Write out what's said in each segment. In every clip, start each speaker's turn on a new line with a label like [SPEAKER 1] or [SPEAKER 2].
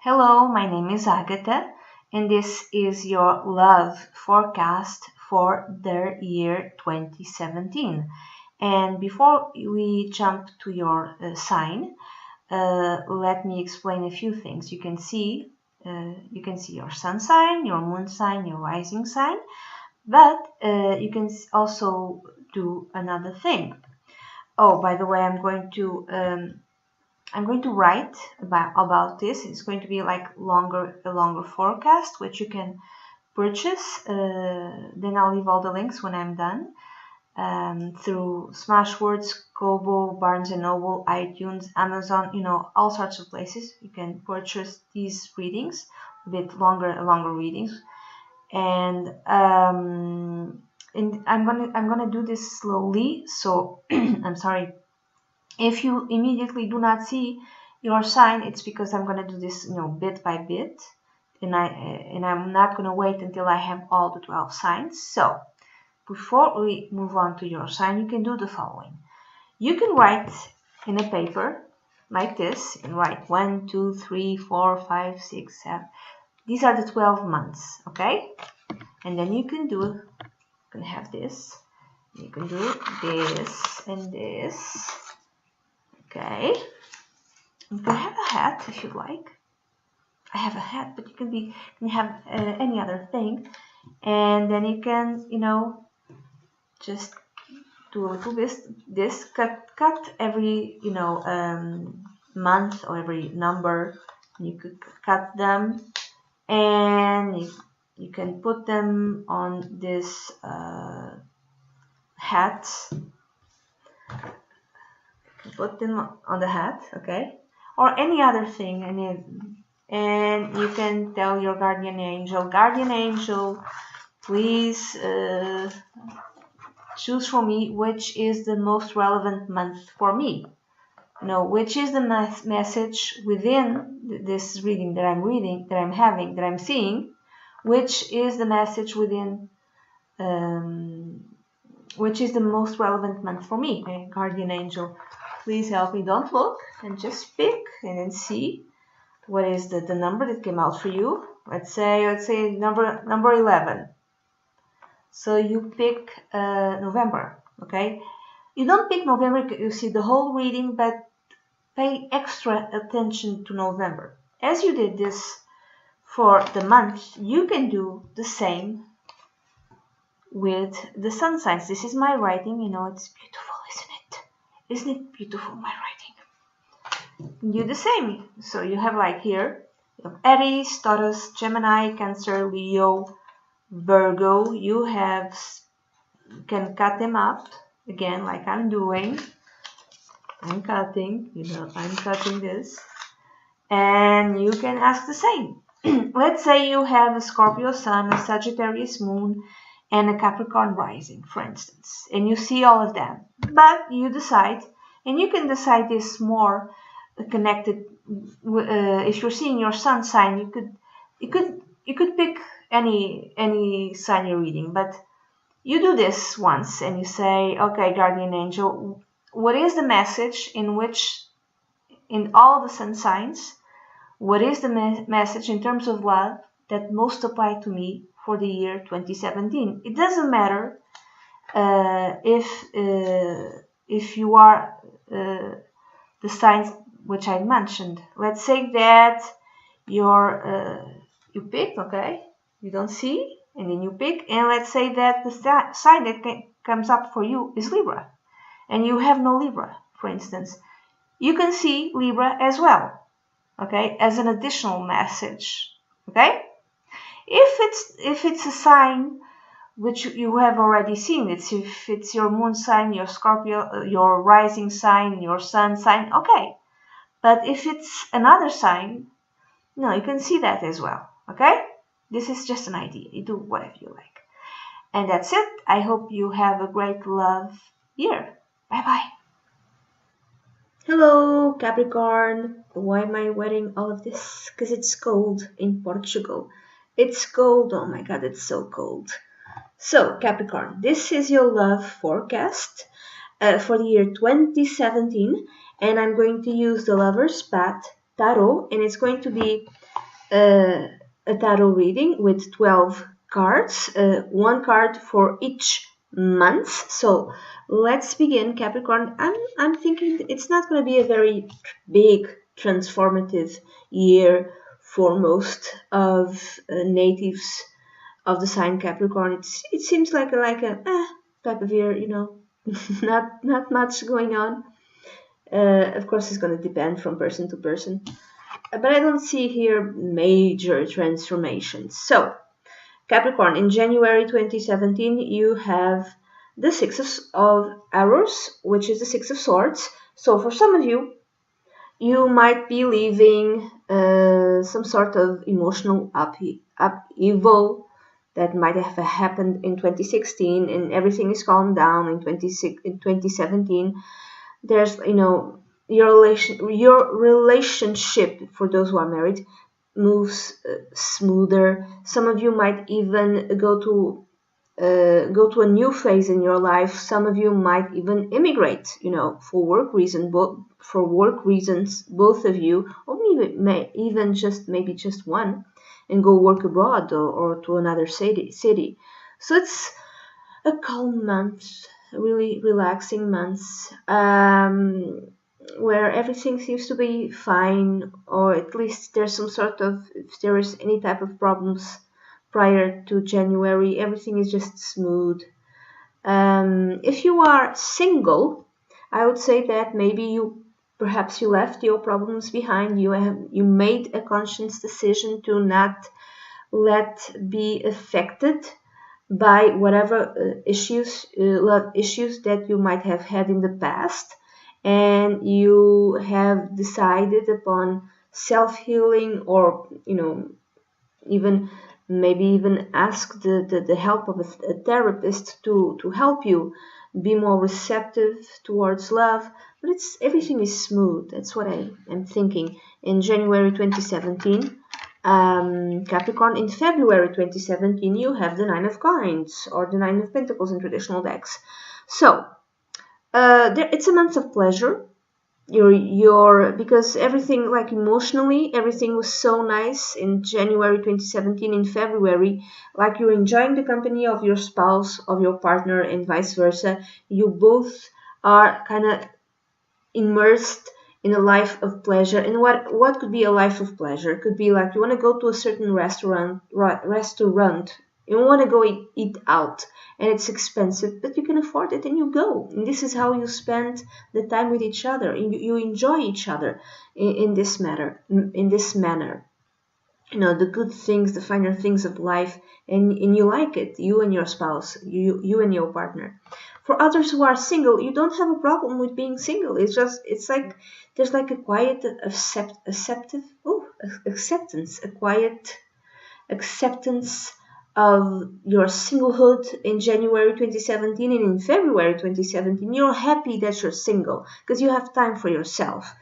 [SPEAKER 1] Hello, my name is Agatha, and this is your love forecast for the year 2017. And before we jump to your sign, let me explain a few things. You can see your sun sign, your moon sign, your rising sign, but you can also do another thing. Oh, by the way, I'm going to write about this. It's going to be like a longer forecast, which you can purchase. Then I'll leave all the links when I'm done through Smashwords, Kobo, Barnes and Noble, iTunes, Amazon. All sorts of places you can purchase these readings, a bit longer readings. And I'm gonna do this slowly. So I'm sorry. If you immediately do not see your sign, it's because I'm going to do this, bit by bit, and I'm not going to wait until I have all the 12 signs. So before we move on to your sign, you can do the following. You can write in a paper like this and write 1, 2, 3, 4, 5, 6, 7. These are the 12 months, okay? And then you can have this. You can do this and this. Okay, you can have a hat if you like. I have a hat, but you can have any other thing, and then you can, just do a little bit. This cut every, month or every number. You could cut them, and you can put them on this hat. Put them on the hat, okay, or any other thing, and you can tell your guardian angel, please choose for me which is the most relevant month for me. Which is the message within this reading that I'm seeing, which is the message within, which is the most relevant month for me, okay? Guardian angel, please help me. Don't look, and just pick and then see what is the number that came out for you. Let's say number 11. So you pick November, okay? You don't pick November, you see the whole reading, but pay extra attention to November. As you did this for the month, you can do the same with the sun signs. This is my writing, it's beautiful, isn't it? Isn't it beautiful, my writing? Do the same. So you have like here, you have Aries, Taurus, Gemini, Cancer, Leo, Virgo. You can cut them up again, like I'm doing. I'm cutting this, and you can ask the same. Let's say you have a Scorpio sun, a Sagittarius moon, and a Capricorn rising, for instance, and you see all of them, but you decide, and you can decide this more connected. If you're seeing your sun sign, you could pick any sign you're reading, but you do this once and you say, okay, guardian angel, what is the message in all the sun signs? What is the message in terms of love that most apply to me for the year 2017? It doesn't matter if you are the signs which I mentioned. Let's say that you pick, okay? You don't see, and then you pick, and let's say that the sign that comes up for you is Libra, and you have no Libra, for instance. You can see Libra as well, okay, as an additional message, okay? If it's a sign which you have already seen, if it's your moon sign, your Scorpio, your rising sign, your sun sign, okay. But if it's another sign, you can see that as well, okay? This is just an idea. You do whatever you like. And that's it. I hope you have a great love year. Bye-bye. Hello, Capricorn. Why am I wearing all of this? Because it's cold in Portugal. It's cold. Oh my God, it's so cold. So, Capricorn, this is your love forecast for the year 2017. And I'm going to use the Lover's Path tarot, and it's going to be a tarot reading with 12 cards, one card for each month. So let's begin, Capricorn. I'm thinking it's not going to be a very big transformative year for most of natives of the sign Capricorn. It seems like a type of year, you know, not much going on. Of course, it's going to depend from person to person, but I don't see here major transformations. So, Capricorn, in January 2017, you have the Six of Arrows, which is the Six of Swords. So, for some of you, you might be leaving some sort of emotional upheaval that might have happened in 2016, and everything is calmed down in 2017. There's, you know, your relationship, for those who are married, moves smoother. Some of you might even go to a new phase in your life. Some of you might even immigrate, you know, for work reasons, both of you, or maybe just one, and go work abroad or to another city. So it's a calm month, really relaxing months, where everything seems to be fine, or at least there's some sort of, if there is any type of problems prior to January, everything is just smooth. If you are single, I would say that maybe perhaps you left your problems behind. You made a conscious decision to not be affected by whatever love issues that you might have had in the past, and you have decided upon self-healing, or, you know, maybe even ask the help of a therapist to help you be more receptive towards love. But everything is smooth. That's what I am thinking in January 2017. Capricorn, in February 2017, you have the Nine of Coins, or the Nine of Pentacles in traditional decks. So it's a month of pleasure. Because everything, like emotionally, everything was so nice in January 2017. In February, like, you're enjoying the company of your spouse, of your partner, and vice versa. You both are kind of immersed in a life of pleasure. And what could be a life of pleasure? It could be like you want to go to a certain restaurant. You want to go eat out, and it's expensive, but you can afford it, and you go. And this is how you spend the time with each other, and you enjoy each other in this manner. You know, the good things, the finer things of life, and you like it, you and your spouse, you and your partner. For others who are single, you don't have a problem with being single. It's like there's like a quiet acceptance, a quiet acceptance of your singlehood in January 2017, and in February 2017 you're happy that you're single because you have time for yourself.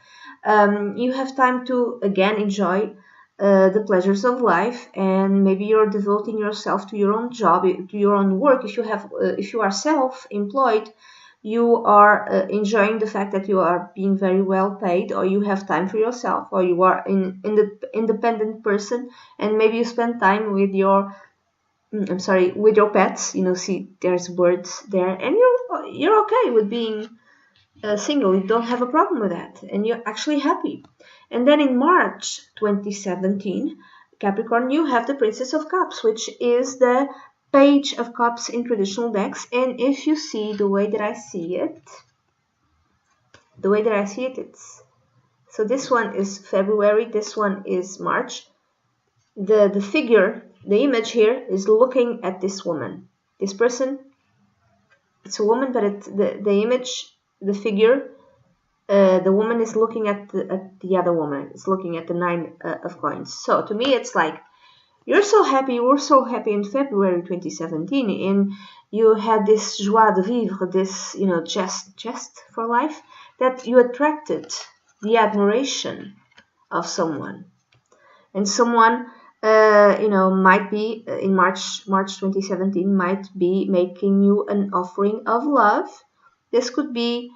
[SPEAKER 1] You have time to again enjoy the pleasures of life, and maybe you're devoting yourself to your own job, to your own work. If you are self-employed, you are enjoying the fact that you are being very well paid, or you have time for yourself, or you are the independent person, and maybe you spend time with your pets. You know, see, there's birds there, and you're okay with being single. You don't have a problem with that, and you're actually happy. And then in March 2017, Capricorn, you have the Princess of Cups, which is the Page of Cups in traditional decks. And if you see the way that I see it, it's, so this one is February, this one is March. The figure, the image here is looking at this woman. This person, it's a woman, but the image, the figure, the woman is looking at the other woman. It's looking at the Nine of Coins. So to me, it's like, you're so happy, you were so happy in February 2017, and you had this joie de vivre, this, you know, just for life, that you attracted the admiration of someone. And someone, you know, might be in March 2017, might be making you an offering of love. This could be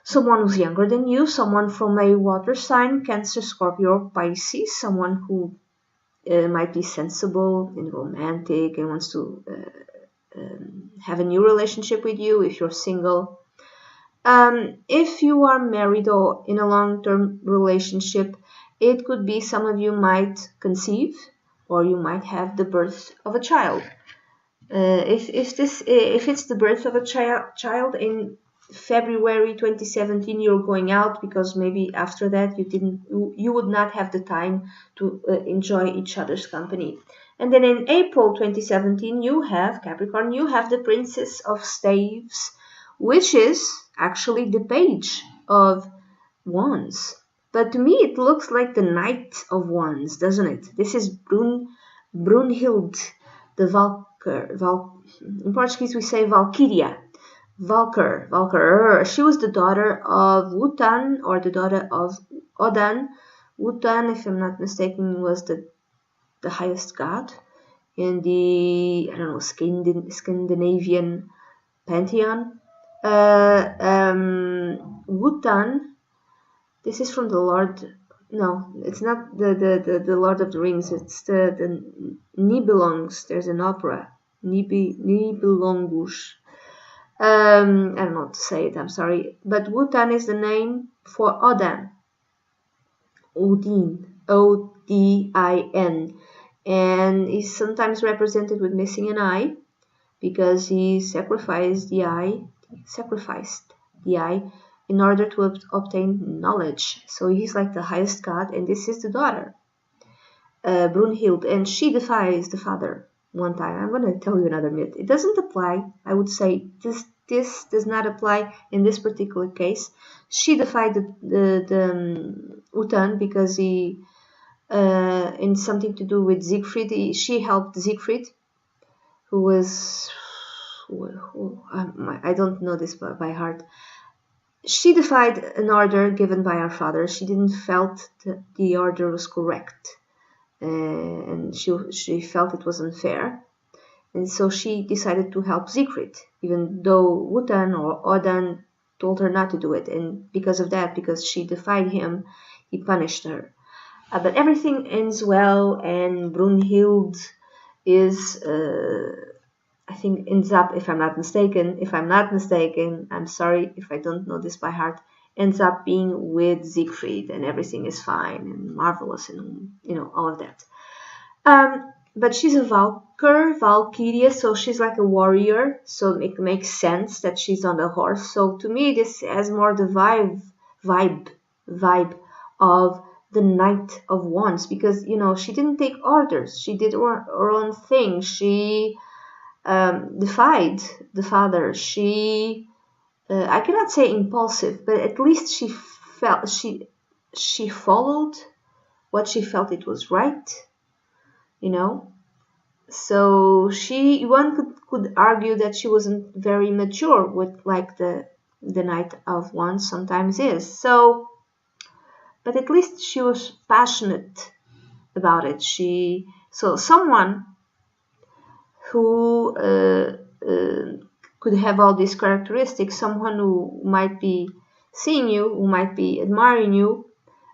[SPEAKER 1] someone who's younger than you, someone from a water sign, Cancer, Scorpio, or Pisces, someone who might be sensible and romantic and wants to have a new relationship with you if you're single. If you are married or in a long-term relationship, it could be some of you might conceive or you might have the birth of a child. If it's the birth of a child in February 2017, you're going out because maybe after that you would not have the time to enjoy each other's company. And then in April 2017, you have Capricorn, you have the Princess of Staves, which is actually the Page of Wands. But to me, it looks like the Knight of Wands, doesn't it? This is Brunhild, the in Portuguese we say Valkyria. Valkyr. She was the daughter of Wotan, or the daughter of Odin. Wotan, if I'm not mistaken, was the highest god in the, I don't know, Scandinavian pantheon. Wotan, this is from the Lord. No, it's not the Lord of the Rings. It's the Nibelungs. There's an opera, Nibelungus. I don't know how to say it, I'm sorry. But Wotan is the name for Odin. Odin. O-D-I-N. And he's sometimes represented with missing an eye because he sacrificed the eye in order to obtain knowledge. So he's like the highest god, and this is the daughter, Brunhild, and she defies the father. One time, I'm going to tell you another myth. It doesn't apply. I would say this does not apply in this particular case. She defied the Wotan because he, in something to do with Siegfried, she helped Siegfried, who was, I don't know this by heart. She defied an order given by her father. She didn't felt that the order was correct. And she felt it was unfair, and so she decided to help Siegfried, even though Wotan or Odin told her not to do it. And because of that, because she defied him, he punished her. But everything ends well, and Brunhild is, I think, ends up, if I'm not mistaken, I'm sorry if I don't know this by heart, ends up being with Siegfried, and everything is fine and marvelous, and all of that. But she's a Valkyria, so she's like a warrior, so it makes sense that she's on a horse. So to me, this has more the vibe of the Knight of Wands, because she didn't take orders. She did her own thing. She defied the father. She I cannot say impulsive, but at least she felt she followed what she felt it was right, So one could argue that she wasn't very mature, with like the Knight of Wands sometimes is. So, but at least she was passionate about it. So someone who could have all these characteristics, someone who might be seeing you, who might be admiring you,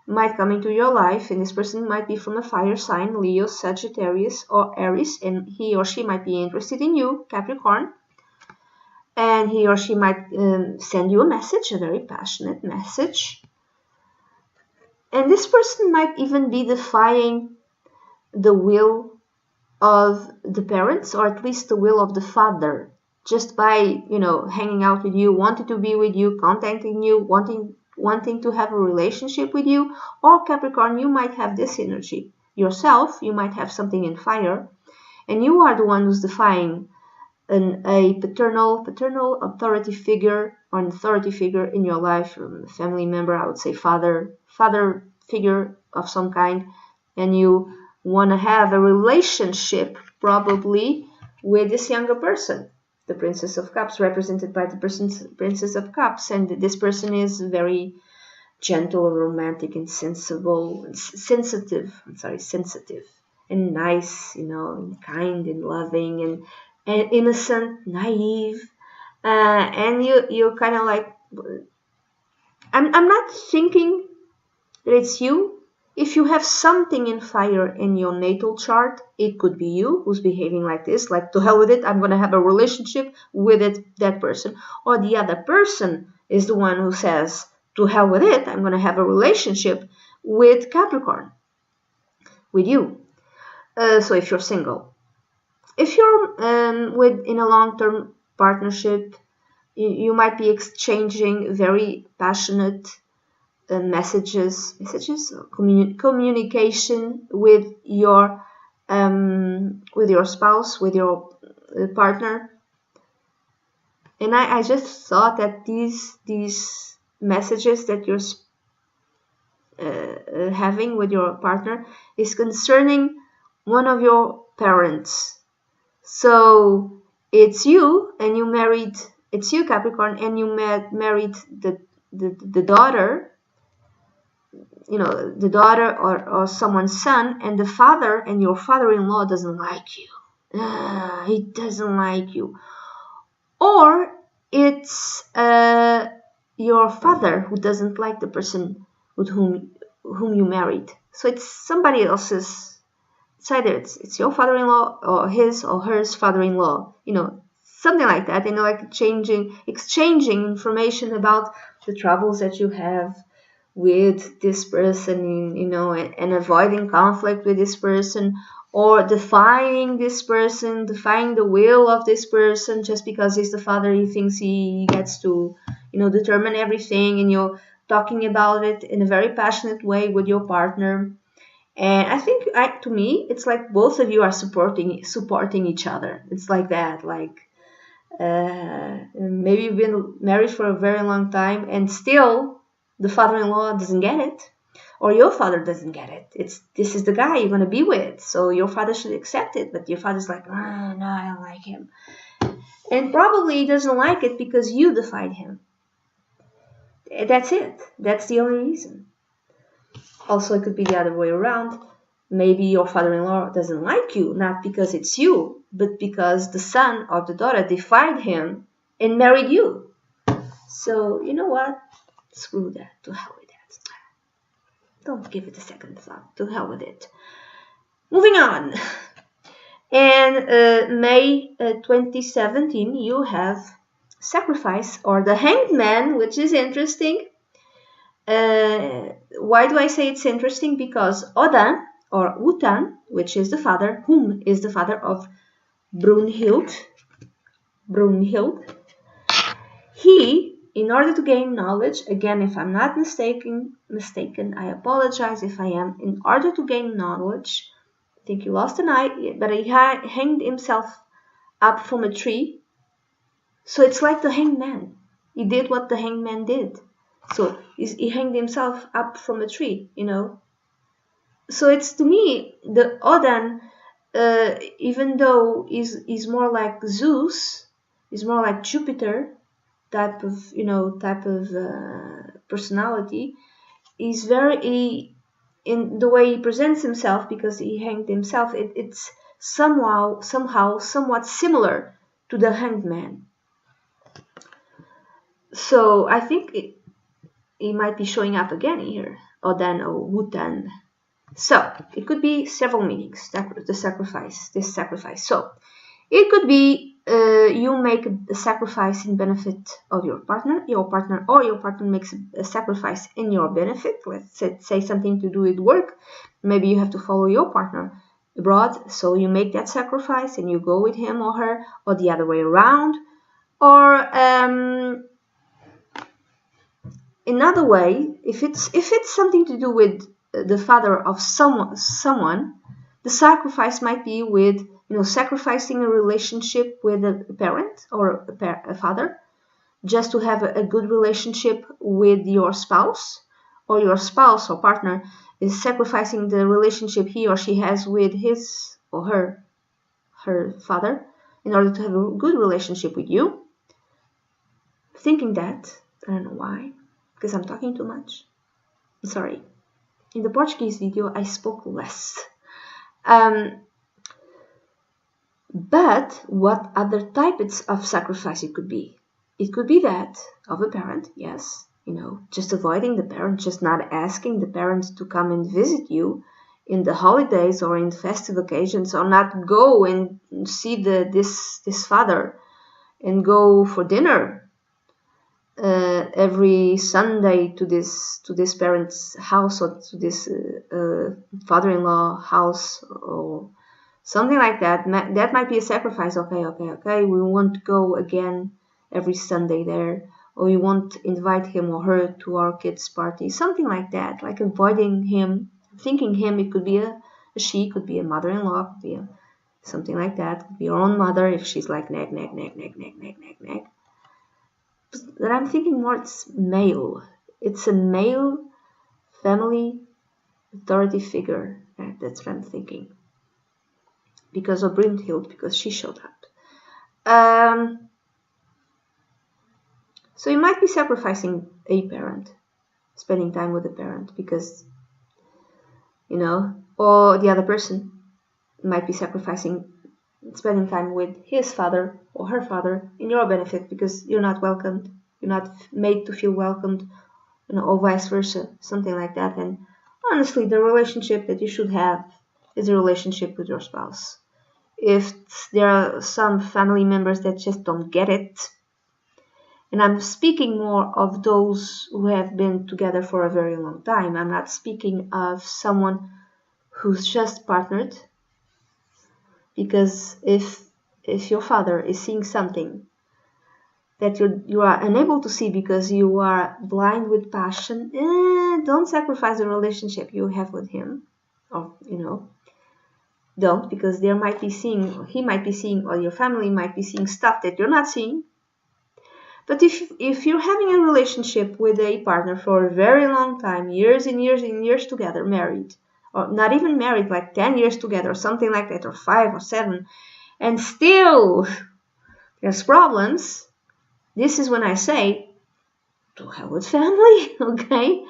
[SPEAKER 1] might come into your life, and this person might be from a fire sign, Leo, Sagittarius, or Aries, and he or she might be interested in you, Capricorn, and he or she might send you a message, a very passionate message, and this person might even be defying the will of the parents, or at least the will of the father, just by hanging out with you, wanting to be with you, contacting you, wanting to have a relationship with you. Or Capricorn, you might have this energy yourself. You might have something in fire, and you are the one who's defying a paternal authority figure, or an authority figure in your life, a family member, I would say father figure of some kind, and you want to have a relationship probably with this younger person, the Princess of Cups, represented by the Princess of Cups, and this person is very gentle, romantic, and sensitive, and nice, and kind, and loving, and innocent, naive, and you kind of like I'm not thinking that it's you. If you have something in fire in your natal chart, it could be you who's behaving like this, like to hell with it, I'm going to have a relationship with that person. Or the other person is the one who says, to hell with it, I'm going to have a relationship with Capricorn, with you. So if you're single. If you're in a long-term partnership, you might be exchanging very passionate communication with your spouse, with your partner. And I just thought that these messages that you're having with your partner is concerning one of your parents. So it's you, and you married. It's you, Capricorn, and you married the daughter. You know, the daughter or someone's son, and the father and your father-in-law doesn't like you. He doesn't like you. Or it's your father who doesn't like the person with whom you married. So it's somebody else's. It's either it's your father-in-law or his or hers father-in-law. You know, something like that. You know, like exchanging information about the troubles that you have with this person, you know, and avoiding conflict with this person, or defying this person, defying the will of this person just because he's the father. He thinks he gets to, you know, determine everything, and you're talking about it in a very passionate way with your partner. And I think, to me, it's like both of you are supporting each other. It's like that, like maybe you've been married for a very long time, and still the father-in-law doesn't get it, or your father doesn't get it. This is the guy you're going to be with, so your father should accept it. But your father's like, no, I don't like him, and probably he doesn't like it because you defied him. That's it. That's the only reason. Also, it could be the other way around. Maybe your father-in-law doesn't like you, not because it's you, but because the son or the daughter defied him and married you. So, you know what? Screw that. To hell with that. Don't give it a second thought. To hell with it. Moving on. And May 2017, you have Sacrifice, or the Hanged Man, which is interesting. Why do I say it's interesting? Because Odin, or Utan, which is the father, whom is the father of Brunhild, he, in order to gain knowledge, again, if I'm not mistaken, I apologize if I am, in order to gain knowledge, I think he lost an eye, but he hanged himself up from a tree. So it's like the Hanged Man. He did what the Hanged Man did. So he hanged himself up from a tree, you know. So it's, to me, the Odin, even though he's more like Zeus, he's more like Jupiter type of personality. He's very in the way he presents himself, because he hanged himself. It's somehow somewhat similar to the Hanged Man. So I think he might be showing up again here, Odin or Wotan. So it could be several meanings. This sacrifice. So it could be you make a sacrifice in benefit of your partner, or your partner makes a sacrifice in your benefit. Let's say something to do with work. Maybe you have to follow your partner abroad, so you make that sacrifice and you go with him or her, or the other way around. Or another way, if it's something to do with the father of someone, the sacrifice might be with, sacrificing a relationship with a parent or a father, just to have a good relationship with your spouse, or your spouse or partner is sacrificing the relationship he or she has with his or her father in order to have a good relationship with you. Thinking that, I don't know why, because I'm talking too much. I'm sorry. In the Portuguese video, I spoke less. But what other types of sacrifice it could be? It could be that of a parent, yes. just avoiding the parent, just not asking the parents to come and visit you in the holidays or in festive occasions, or not go and see this father and go for dinner every Sunday to this parent's house, or to this father-in-law house, or something like that. That might be a sacrifice. Okay, we won't go again every Sunday there, or we won't invite him or her to our kids' party, something like that, like avoiding him, thinking him. It could be a she, could be a mother-in-law, could be something like that, could be your own mother if she's like nag. But I'm thinking more it's male. It's a male family authority figure. That's what I'm thinking. Because of Brynhild, because she showed up. So you might be sacrificing a parent, spending time with a parent, because, or the other person might be sacrificing spending time with his father or her father in your benefit, because you're not welcomed, you're not made to feel welcomed, or vice versa, something like that. And honestly, the relationship that you should have is a relationship with your spouse. If there are some family members that just don't get it, and I'm speaking more of those who have been together for a very long time, I'm not speaking of someone who's just partnered, because if your father is seeing something that you are unable to see because you are blind with passion, don't sacrifice the relationship you have with him, or don't, because he might be seeing, or your family might be seeing stuff that you're not seeing. But if you're having a relationship with a partner for a very long time, years and years and years together, married, or not even married, like 10 years together, or something like that, or 5 or 7, and still there's problems, this is when I say, to hell with family, okay?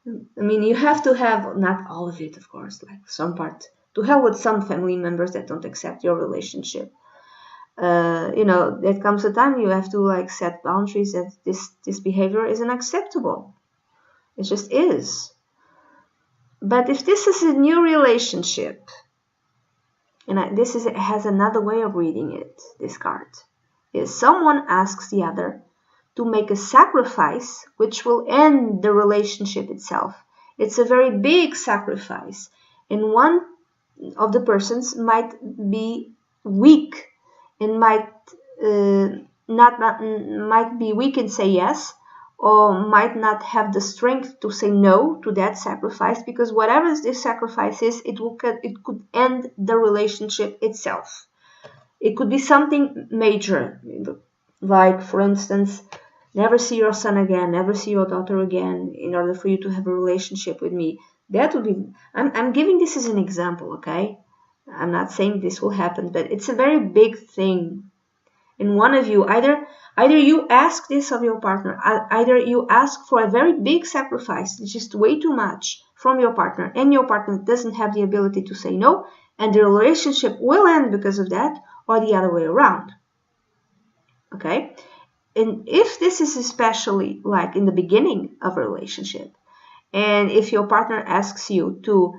[SPEAKER 1] I mean, you have to have, not all of it, of course, like some part, to hell with some family members that don't accept your relationship. There comes a time you have to set boundaries, that this behavior is unacceptable. It just is. But if this is a new relationship, and it has another way of reading it, this card, is someone asks the other to make a sacrifice which will end the relationship itself. It's a very big sacrifice, and one of the persons might be weak and might be weak and say yes, or might not have the strength to say no to that sacrifice, because whatever this sacrifice is, it could end the relationship itself. It could be something major, like, for instance, never see your son again, never see your daughter again, in order for you to have a relationship with me. That would be, I'm giving this as an example, okay? I'm not saying this will happen, but it's a very big thing. And one of you, either you ask this of your partner, either you ask for a very big sacrifice, it's just way too much from your partner, and your partner doesn't have the ability to say no, and the relationship will end because of that, or the other way around. Okay? And if this is especially like in the beginning of a relationship, and if your partner asks you to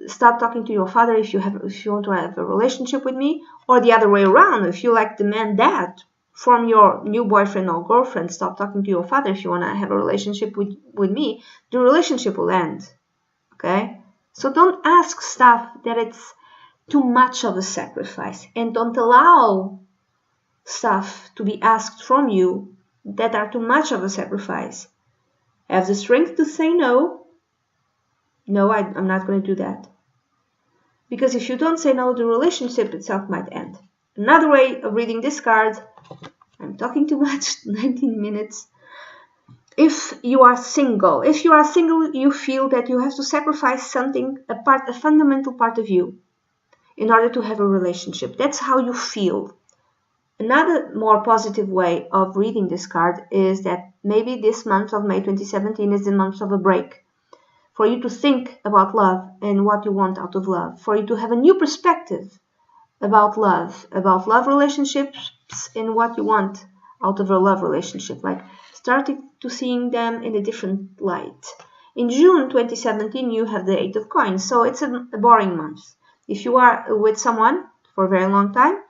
[SPEAKER 1] stop talking to your father if you want to have a relationship with me, or the other way around, if you demand that from your new boyfriend or girlfriend, stop talking to your father if you want to have a relationship with me, the relationship will end. Okay? So don't ask stuff that it's too much of a sacrifice, and don't allow stuff to be asked from you that are too much of a sacrifice. Have the strength to say no. No, I'm not going to do that. Because if you don't say no, the relationship itself might end. Another way of reading this card, I'm talking too much, 19 minutes. If you are single, you feel that you have to sacrifice something, a fundamental part of you, in order to have a relationship. That's how you feel. Another more positive way of reading this card is that maybe this month of May 2017 is the month of a break. For you to think about love and what you want out of love. For you to have a new perspective about love relationships, and what you want out of a love relationship. Like, started to seeing them in a different light. In June 2017, you have the 8 of Coins, so it's a boring month. If you are with someone for a very long time,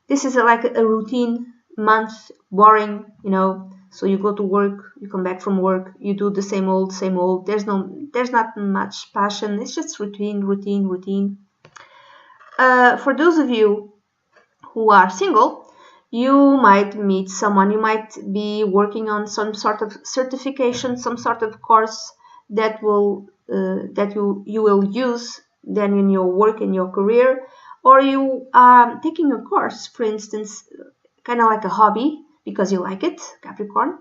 [SPEAKER 1] this is like a routine month, boring, you know. So you go to work, you come back from work, you do the same old, same old. There's not much passion. It's just routine. For those of you who are single, you might meet someone. You might be working on some sort of certification, some sort of course that will you will use then in your work, in your career, or you are taking a course, for instance, kind of like a hobby because you like it, Capricorn.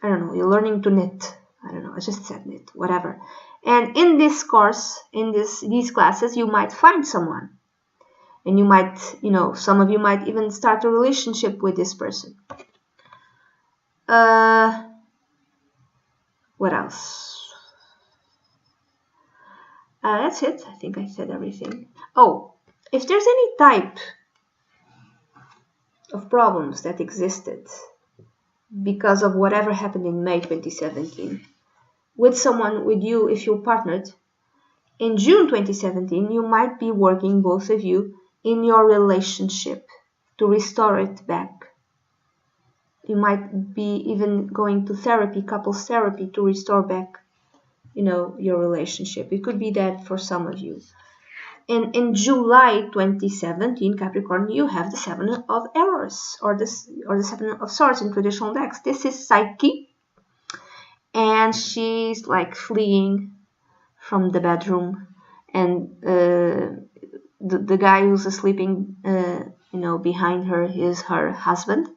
[SPEAKER 1] I don't know, you're learning to knit. I don't know, I just said knit, whatever. And in this course, in these classes, you might find someone. And you might, you know, some of you might even start a relationship with this person. What else? That's it. I think I said everything. Oh, if there's any type of problems that existed because of whatever happened in May 2017 with someone, with you, if you're partnered, in June 2017, you might be working, both of you, in your relationship to restore it back. You might be even going to therapy, couples therapy, to restore back, you know, your relationship. It could be that for some of you. And in July 2017, Capricorn, you have the 7 of Arrows, or the 7 of Swords in traditional decks. This is Psyche, and she's like fleeing from the bedroom, and the guy who's sleeping, you know, behind her is her husband,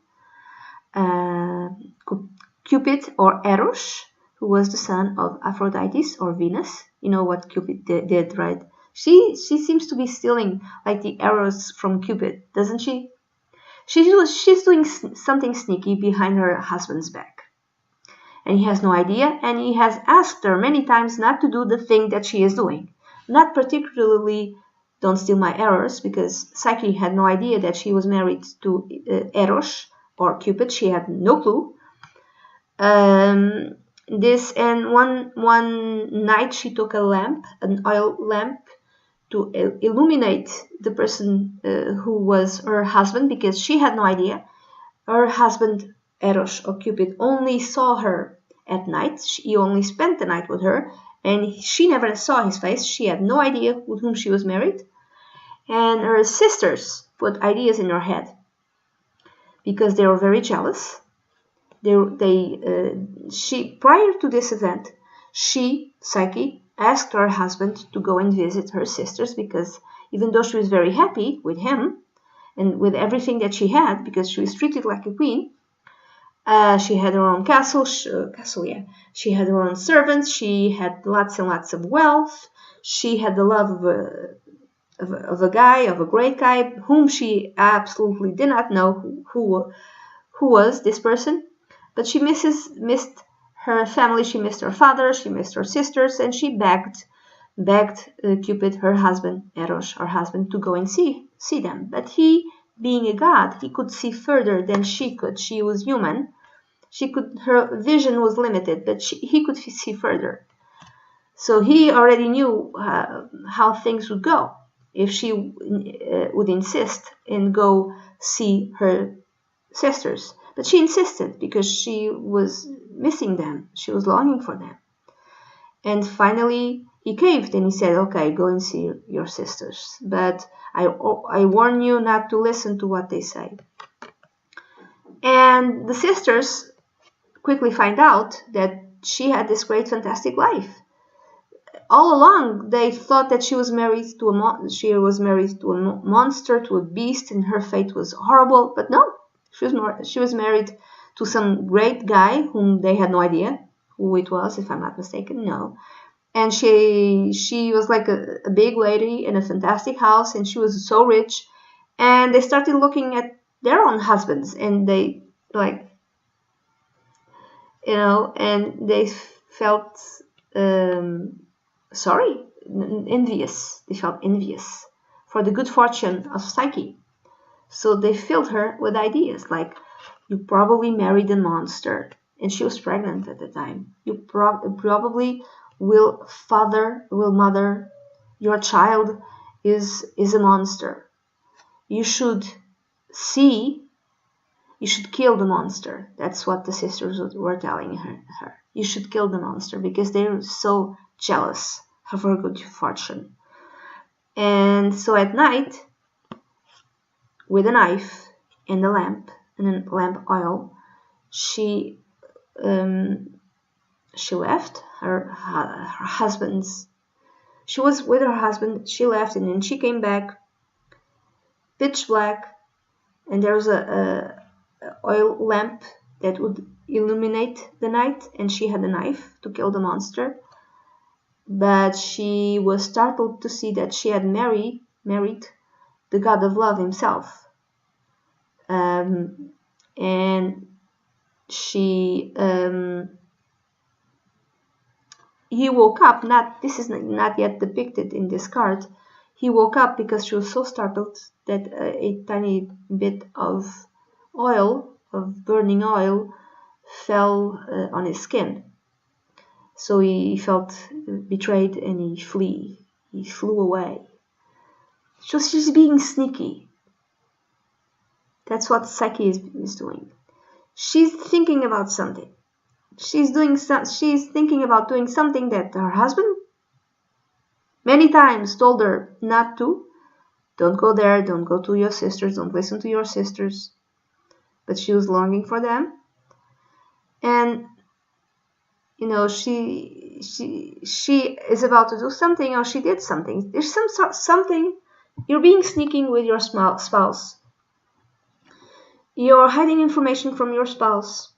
[SPEAKER 1] Cupid or Eros, who was the son of Aphrodite or Venus. You know what Cupid did, right? She seems to be stealing like the arrows from Cupid, doesn't she? She's doing something sneaky behind her husband's back, and he has no idea, and he has asked her many times not to do the thing that she is doing. Not particularly, don't steal my arrows, because Psyche had no idea that she was married to Eros or Cupid. She had no clue. And one night she took a lamp, an oil lamp, to illuminate the person who was her husband, because she had no idea. Her husband, Eros or Cupid, only saw her at night. He only spent the night with her, and she never saw his face. She had no idea with whom she was married. And her sisters put ideas in her head because they were very jealous. Prior to this event, Psyche, asked her husband to go and visit her sisters, because even though she was very happy with him and with everything that she had, because she was treated like a queen, she had her own castle. She had her own servants. She had lots and lots of wealth. She had the love of a great guy, whom she absolutely did not know who was this person. But she missed her family. She missed her father. She missed her sisters, and she begged Cupid, her husband, Eros, her husband, to go and see them. But he, being a god, he could see further than she could. She was human. Her vision was limited, but he could see further. So he already knew how things would go if she would insist and go see her sisters. But she insisted because she was missing them. She was longing for them. And finally, he caved and he said, okay, go and see your sisters. But I warn you not to listen to what they say. And the sisters quickly find out that she had this great, fantastic life. All along, they thought that she was married to a monster, to a beast, and her fate was horrible. But no, she was married to some great guy whom they had no idea who it was, if I'm not mistaken. No, and she was like a big lady in a fantastic house, and she was so rich. And they started looking at their own husbands, and they and they felt envious. They felt envious for the good fortune of Psyche. So they filled her with ideas like, you probably married a monster. and she was pregnant at the time. You probably will mother your child is a monster. You should kill the monster. That's what the sisters were telling her. You should kill the monster because they're so jealous of her good fortune. And so at night, with a knife and a lamp oil, she left her husband's. She was with her husband. She left, and then she came back, pitch black, and there was a oil lamp that would illuminate the night, and she had a knife to kill the monster. But she was startled to see that she had married the god of love himself, and he woke up. This is not yet depicted in this card. He woke up because she was so startled that a tiny bit of burning oil, fell on his skin. So he felt betrayed and he flew away. So she's being sneaky. That's what Psyche is doing. She's thinking about something. She's thinking about doing something that her husband many times told her not to. Don't go there, don't go to your sisters, don't listen to your sisters. But she was longing for them. And she is about to do something, or she did something. There's something. You're being sneaking with your spouse. You're hiding information from your spouse,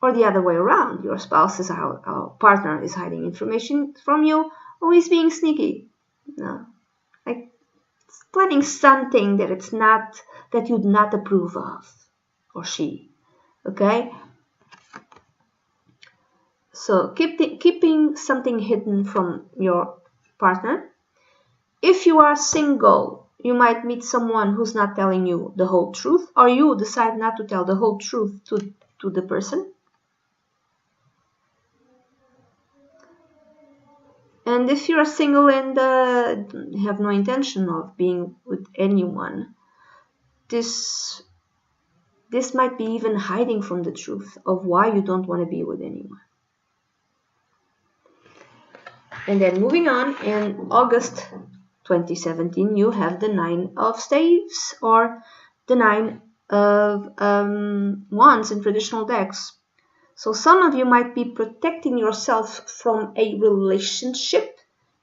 [SPEAKER 1] or the other way around. Your spouse is our partner is hiding information from you, or he's being sneaky. Like planning something that you'd not approve of, or she. Okay. So keeping something hidden from your partner. If you are single, you might meet someone who's not telling you the whole truth, or you decide not to tell the whole truth to the person. And if you're single and have no intention of being with anyone, this might be even hiding from the truth of why you don't want to be with anyone. And then moving on, in August 2017, you have the 9 of Staves, or the 9 of Wands in traditional decks. So some of you might be protecting yourself from a relationship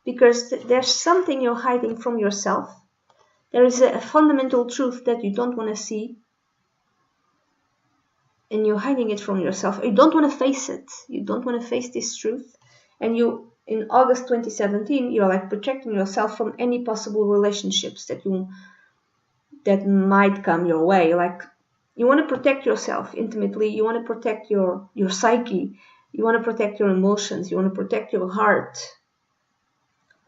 [SPEAKER 1] because there's something you're hiding from yourself. There is a fundamental truth that you don't want to see, and you're hiding it from yourself. You don't want to face it. You don't want to face this truth. And in August 2017, you're like protecting yourself from any possible relationships that might come your way. Like, you want to protect yourself intimately. You want to protect your psyche. You want to protect your emotions. You want to protect your heart,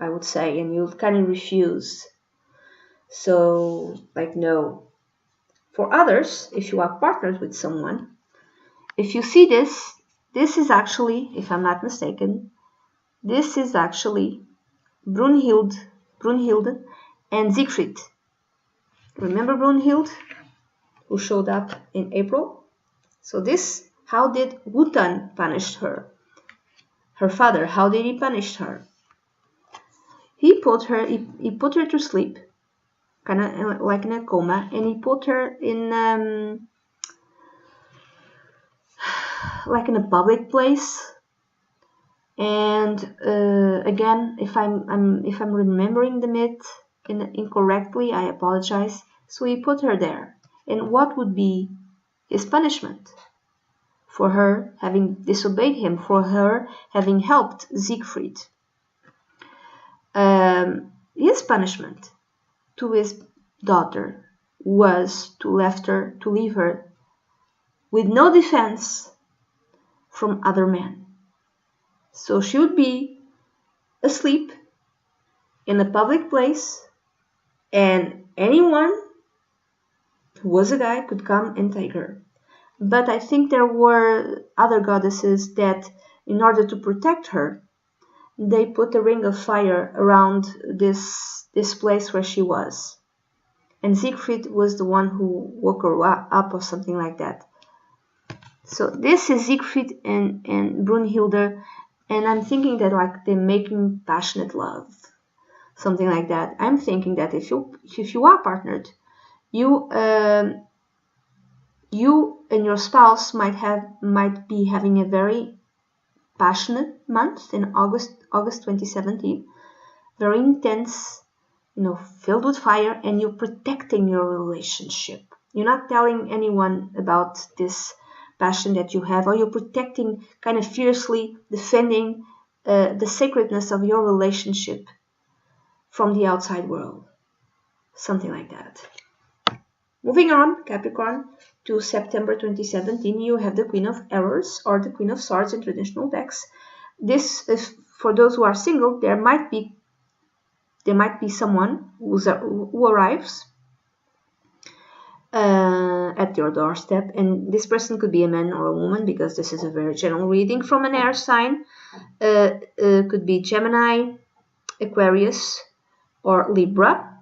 [SPEAKER 1] I would say, and you kind of refuse. So, like, no. For others, if you are partnered with someone, if you see this is actually, if I'm not mistaken, this is actually Brunhild and Siegfried. Remember Brunhild, who showed up in April? So how did Wotan punish her? Her father, how did he punish her? He put her to sleep, kind of like in a coma, and he put her in like in a public place. And again, if I'm remembering the myth incorrectly, I apologize. So he put her there. And what would be his punishment? For her having disobeyed him, for her having helped Siegfried. His punishment to his daughter was to leave her with no defense from other men. So she would be asleep in a public place, and anyone who was a guy could come and take her. But I think there were other goddesses that, in order to protect her, they put a ring of fire around this place where she was. And Siegfried was the one who woke her up or something like that. So this is Siegfried and Brunhilde, and I'm thinking that like they're making passionate love, something like that. I'm thinking that if you are partnered, you and your spouse might be having a very passionate month in August 2017, very intense, filled with fire, and you're protecting your relationship. You're not telling anyone about this passion that you have, or you're protecting, kind of fiercely defending the sacredness of your relationship from the outside world. Something like that. Moving on, Capricorn, to September 2017, you have the Queen of Errors or the Queen of Swords in traditional decks. This is for those who are single. There might be someone who arrives at your doorstep, and this person could be a man or a woman, because this is a very general reading from an air sign. Could be Gemini, Aquarius, or Libra.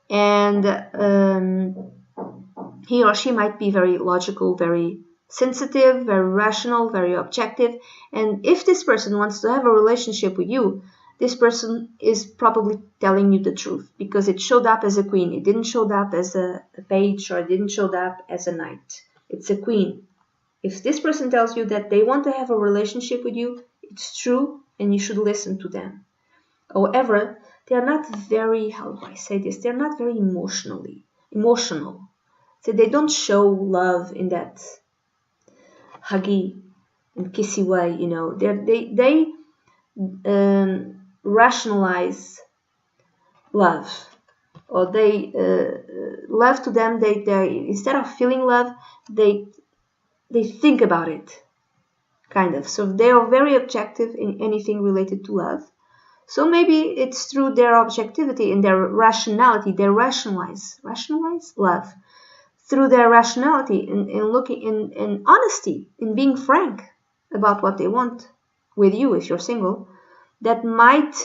[SPEAKER 1] And he or she might be very logical, very sensitive, very rational, very objective. And if this person wants to have a relationship with you, this person is probably telling you the truth, because it showed up as a queen. It didn't show up as a page, or it didn't show up as a knight. It's a queen. If this person tells you that they want to have a relationship with you, it's true, and you should listen to them. However, they are not very, how do I say this? They're not very emotional. So they don't show love in that huggy and kissy way, They rationalize love, or they love to them. They instead of feeling love, they think about it, kind of. So they are very objective in anything related to love. So maybe it's through their objectivity and their rationality, they rationalize love through their rationality, in looking in honesty, in being frank about what they want with you if you're single. That might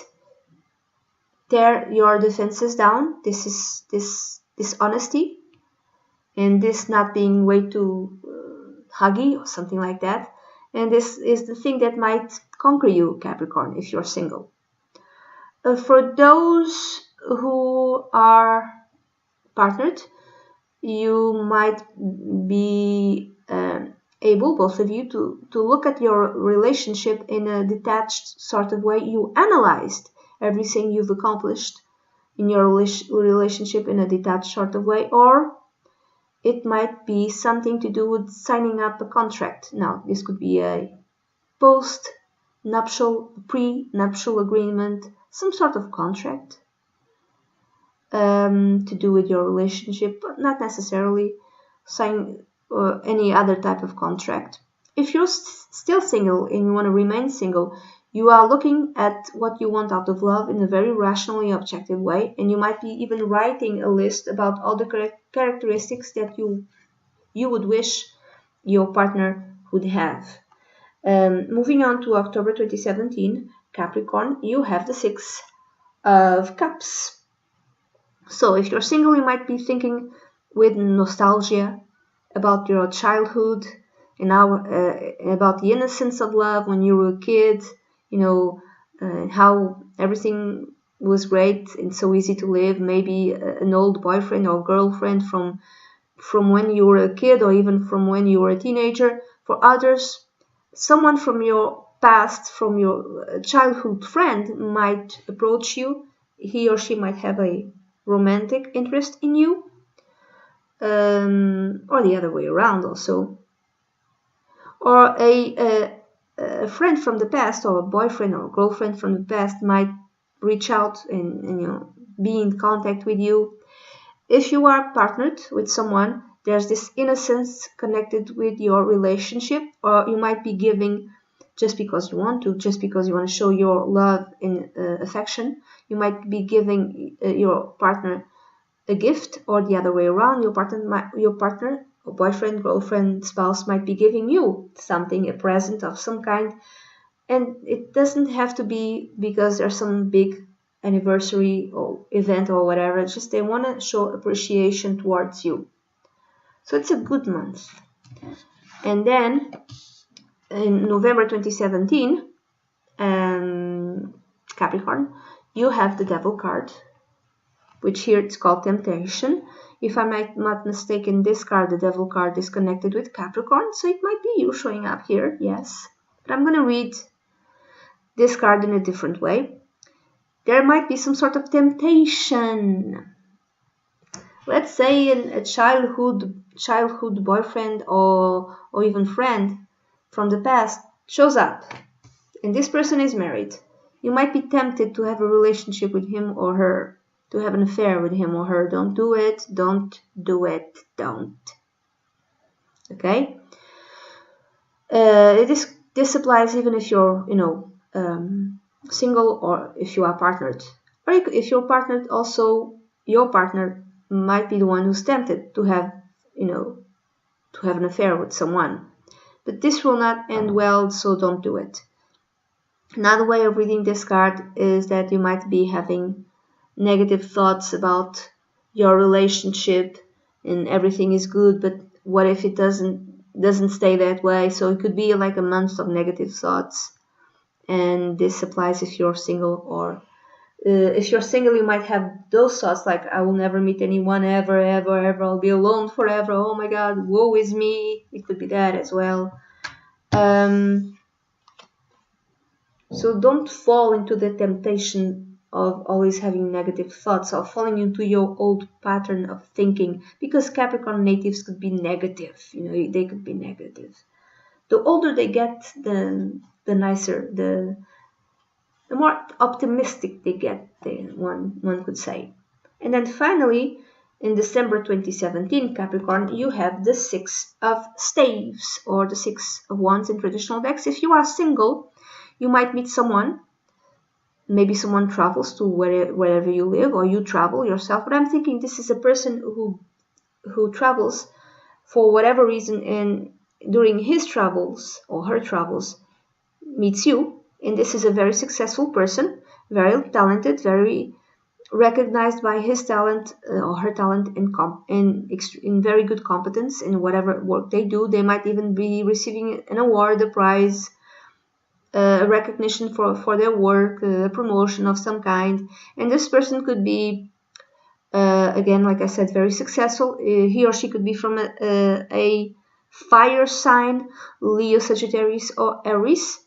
[SPEAKER 1] tear your defenses down. This honesty, and this not being way too huggy or something like that. And this is the thing that might conquer you, Capricorn, if you're single. For those who are partnered, you might be able, both of you, to look at your relationship in a detached sort of way. You analyzed everything you've accomplished in your relationship in a detached sort of way, or it might be something to do with signing up a contract. Now, this could be a post-nuptial, pre-nuptial agreement, some sort of contract to do with your relationship, but not necessarily sign any other type of contract. If you're still single and you want to remain single, you are looking at what you want out of love in a very rationally objective way, and you might be even writing a list about all the characteristics that you would wish your partner would have. Moving on to October 2017, Capricorn, you have the Six of Cups. So if you're single, you might be thinking with nostalgia about your childhood and now about the innocence of love when you were a kid, how everything was great and so easy to live. Maybe an old boyfriend or girlfriend from when you were a kid, or even from when you were a teenager. For others, someone from your past, from your childhood friend, might approach you. He or she might have a romantic interest in you, or the other way around also. Or a friend from the past, or a boyfriend or girlfriend from the past, might reach out and be in contact with you. If you are partnered with someone, there's this innocence connected with your relationship, or you might be giving just because you want to show your love and affection. You might be giving your partner a gift, or the other way around. Your partner boyfriend, girlfriend, spouse might be giving you something, a present of some kind. And it doesn't have to be because there's some big anniversary or event or whatever. It's just they want to show appreciation towards you. So it's a good month. And then in November 2017, Capricorn, you have the Devil card, which here it's called Temptation. If I'm not mistaken, this card, the Devil card, is connected with Capricorn, so it might be you showing up here, yes. But I'm going to read this card in a different way. There might be some sort of temptation. Let's say a childhood boyfriend or even friend from the past shows up, and this person is married. You might be tempted to have a relationship with him or her, to have an affair with him or her. Don't do it. Don't do it. Don't. Okay? This applies even if you're, single, or if you are partnered. Or if you're partnered, also your partner might be the one who's tempted to have, to have an affair with someone. But this will not end well, so don't do it. Another way of reading this card is that you might be having negative thoughts about your relationship and everything is good, but what if it doesn't stay that way? So it could be like a month of negative thoughts, and this applies if you're single. Or if you're single, you might have those thoughts like, I will never meet anyone ever, I'll be alone forever, oh my god, woe is me. It could be that as well. So don't fall into the temptation of always having negative thoughts, or falling into your old pattern of thinking, because Capricorn natives could be negative, they could be negative. The older they get, the nicer, the more optimistic they get, one could say. And then finally, in December 2017, Capricorn, you have the Six of Staves, or the Six of Wands in traditional decks. If you are single, you might meet someone. Maybe someone travels to wherever you live, or you travel yourself. But I'm thinking this is a person who travels for whatever reason, and during his travels or her travels meets you. And this is a very successful person, very talented, very recognized by his talent or her talent, in very good competence in whatever work they do. They might even be receiving an award, a prize, a recognition for their work, a promotion of some kind. And this person could be, again, like I said, very successful. He or she could be from a fire sign, Leo, Sagittarius, or Aries,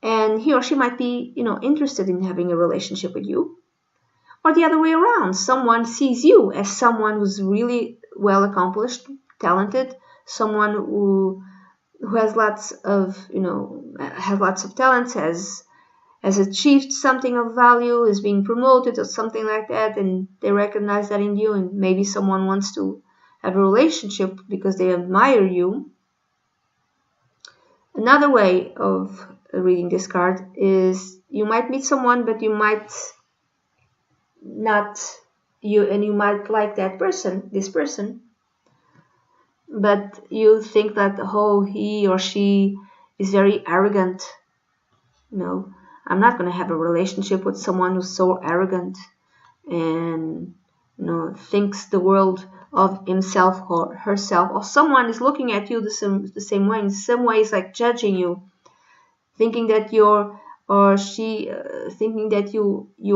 [SPEAKER 1] and he or she might be, interested in having a relationship with you. Or the other way around, someone sees you as someone who's really well accomplished, talented, someone who has lots of talents, has achieved something of value, is being promoted or something like that, and they recognize that in you, and maybe someone wants to have a relationship because they admire you. Another way of reading this card is you might meet someone, but you might not, you might like this person, but you think that, he or she is very arrogant. I'm not going to have a relationship with someone who's so arrogant and thinks the world of himself or herself. Or someone is looking at you the same way, in some ways, like judging you, thinking that you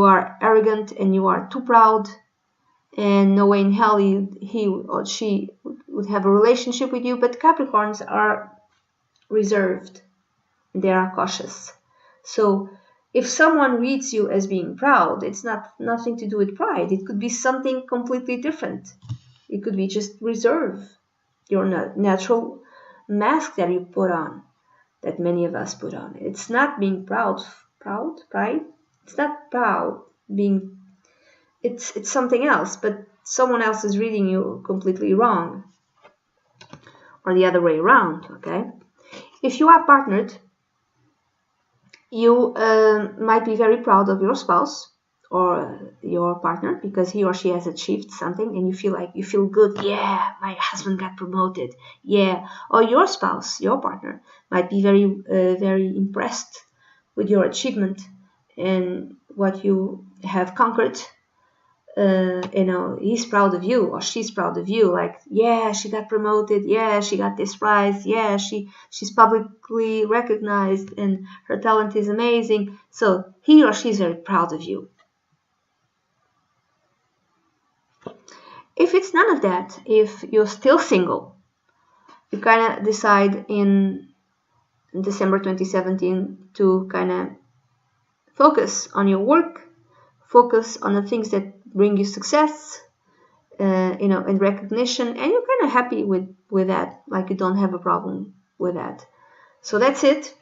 [SPEAKER 1] are arrogant and you are too proud, and no way in hell he or she would have a relationship with you. But Capricorns are reserved, they are cautious. So if someone reads you as being proud, it's nothing to do with pride. It could be something completely different. It could be just reserve, your natural mask that you put on, that many of us put on. It's not being pride. It's not proud. It's something else, but someone else is reading you completely wrong, or the other way around. Okay, if you are partnered, you might be very proud of your spouse, or your partner, because he or she has achieved something and you feel good. Yeah, my husband got promoted. Yeah. Or your spouse, your partner might be very impressed with your achievement and what you have conquered. He's proud of you or she's proud of you. Like, yeah, she got promoted. Yeah, she got this prize. Yeah, she's publicly recognized and her talent is amazing. So he or she's very proud of you. If it's none of that, if you're still single, you kind of decide in December 2017 to kind of focus on your work, focus on the things that bring you success, and recognition, and you're kind of happy with that, like you don't have a problem with that. So that's it,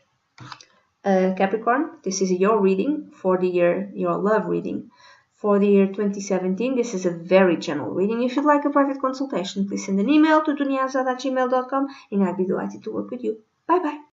[SPEAKER 1] Capricorn. This is your reading for the year, your love reading for the year 2017. This is a very general reading. If you'd like a private consultation, please send an email to dunyazade@gmail.com and I'd be delighted to work with you. Bye bye.